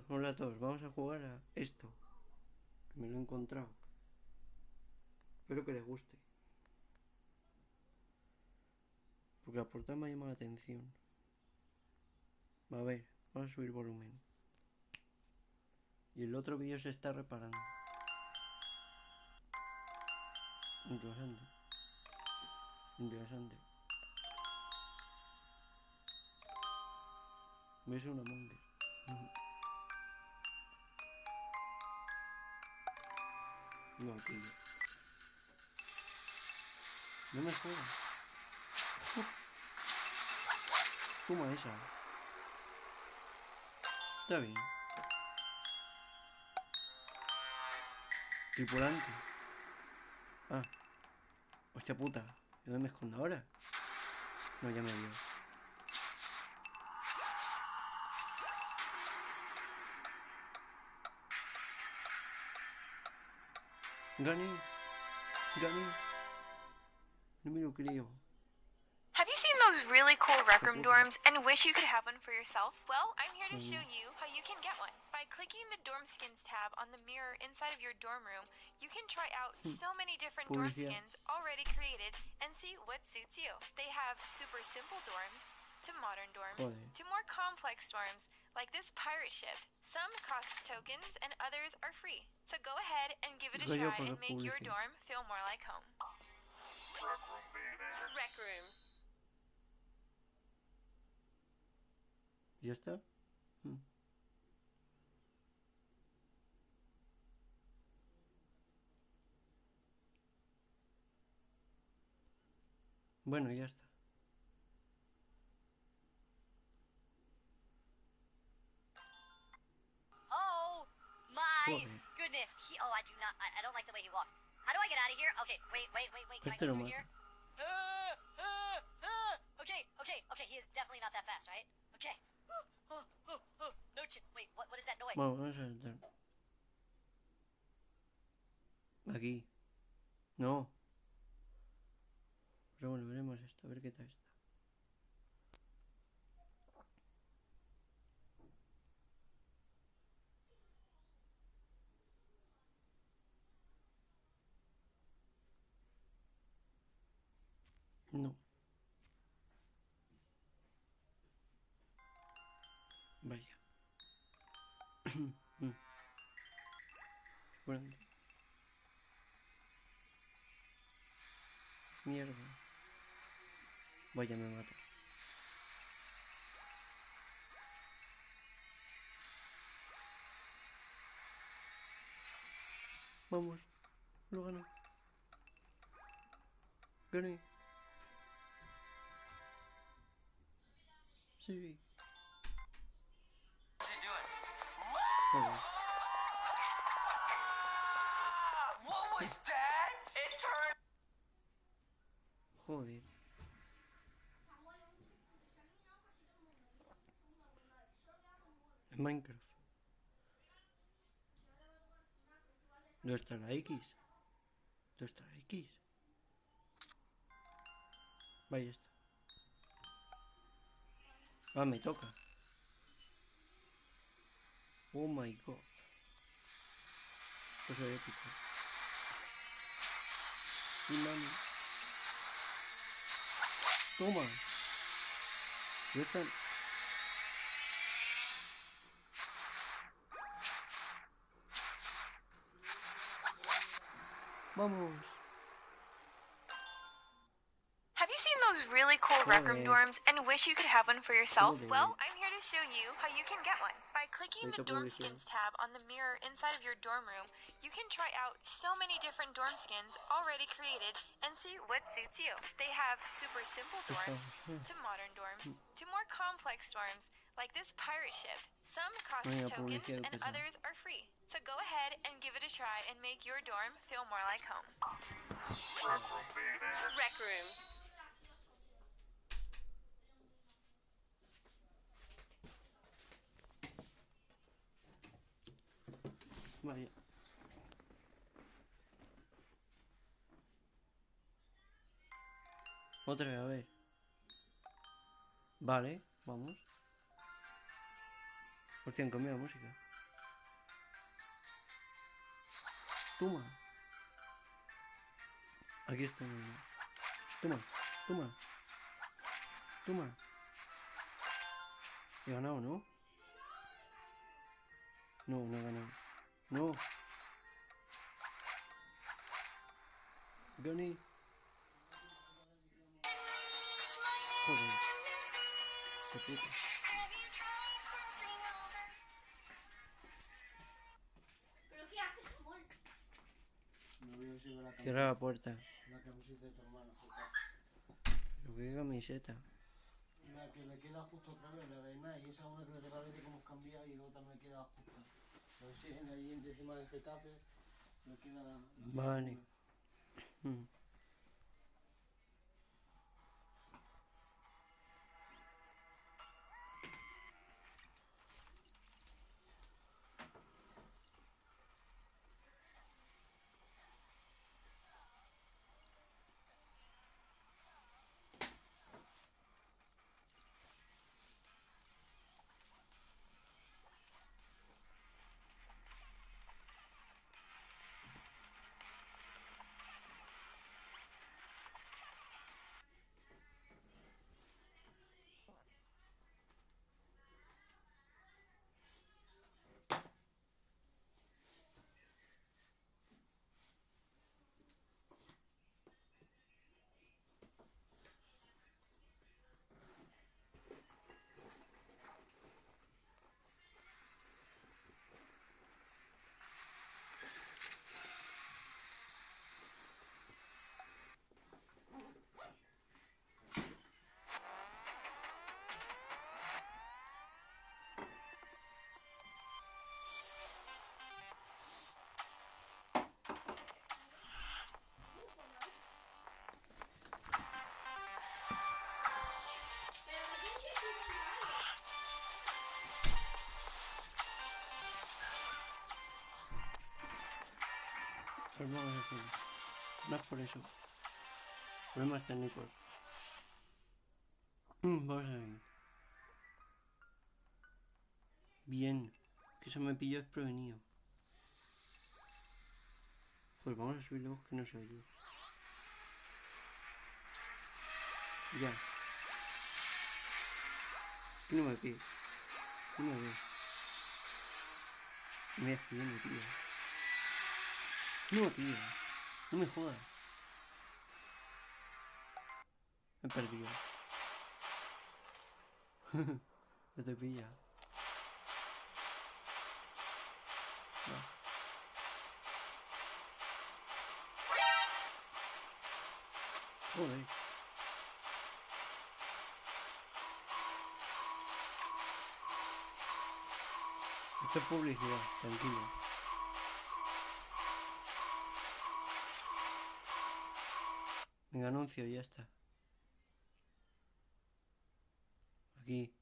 Hola a todos, vamos a jugar a esto, que me lo he encontrado. Espero que les guste, porque la portada me ha llamado la atención. A ver, vamos a subir volumen. Y el otro vídeo se está reparando. Interesante. Interesante. ¿Ves una monger? No, tío. No me jodas. Toma esa. Está bien. Tripulante. Ah. Hostia puta. ¿De dónde me escondo ahora? No, ya me vio. Gané. Gané. No me lo creo. Have you seen those really cool Rec Room dorms and wish you could have one for yourself? Well, I'm here to show you how you can get one. By clicking the Dorm Skins tab on the mirror inside of your dorm room, you can try out so many different dorm skins already created and see what suits you. They have super simple dorms to modern dorms to more complex dorms like this pirate ship. Some cost tokens and others are free. So go ahead and give it a try and make your dorm feel more like home. Rec Room. ¿Ya está? Bueno, ya está. Oh my goodness. I don't like the way he walks. How do I get out of here? Okay, wait. Can I Este go lo through mata. here? Okay. He is definitely not that fast, right? Okay. No wait, what is that noise? Vamos a entrar. Aquí. No. Pero bueno, veremos esto, a ver qué tal está. No. Vaya. Bueno. Mierda. Vaya, me mato. Vamos. Lo gano. Gané. Sí. Joder. What was that? It turned. Joder. En Minecraft. ¿Dónde está la X? ¿Dónde está la X? Vaya está. Ah, me toca. Oh my god. Cosa épica. Sí, mami. Toma. ¿Dónde están? Vamos. Have you seen those really cool Rec Room dorms and wish you could have one for yourself? Well, I'm here to show you how you can get one. By clicking the Dorm Skins tab on the mirror inside of your dorm room, you can try out so many different dorm skins already created and see what suits you. They have super simple dorms to modern dorms to more complex dorms like this pirate ship. Some cost tokens and others are free. So go ahead and give it a try and make your dorm feel more like home. Rec Room. Vaya. Otra vez, a ver. Vale, vamos. Hostia, han cambiado la música. Toma. Aquí estamos. Toma, toma. Toma. He ganado, ¿no? No, no he ganado. No. Gané. Joder. Qué puta. ¿Pero qué haces, Samuel? No veo si ve Cierra la puerta. la camiseta de tu hermano. Pero qué camiseta. La que le queda justo otra vez, la de Nike, esa una que le regalé que hemos cambiado y luego también le queda justa. Lo siguen ahí encima del Getafe, le queda... Vale. Mm. Pues vamos a hacer. No es por eso. Problemas técnicos. Vamos a ver. Bien. Que eso me pilló desprevenido. Pues vamos a subir la voz que no se oye. Ya. ¿Qué no me pide? ¿Qué no me ve? Me escribiendo, tío. No, tío. No me jodas. Me he perdido. No te pilla. No. Joder. Esto es publicidad, tranquilo. Venga, anuncio y ya está. Aquí.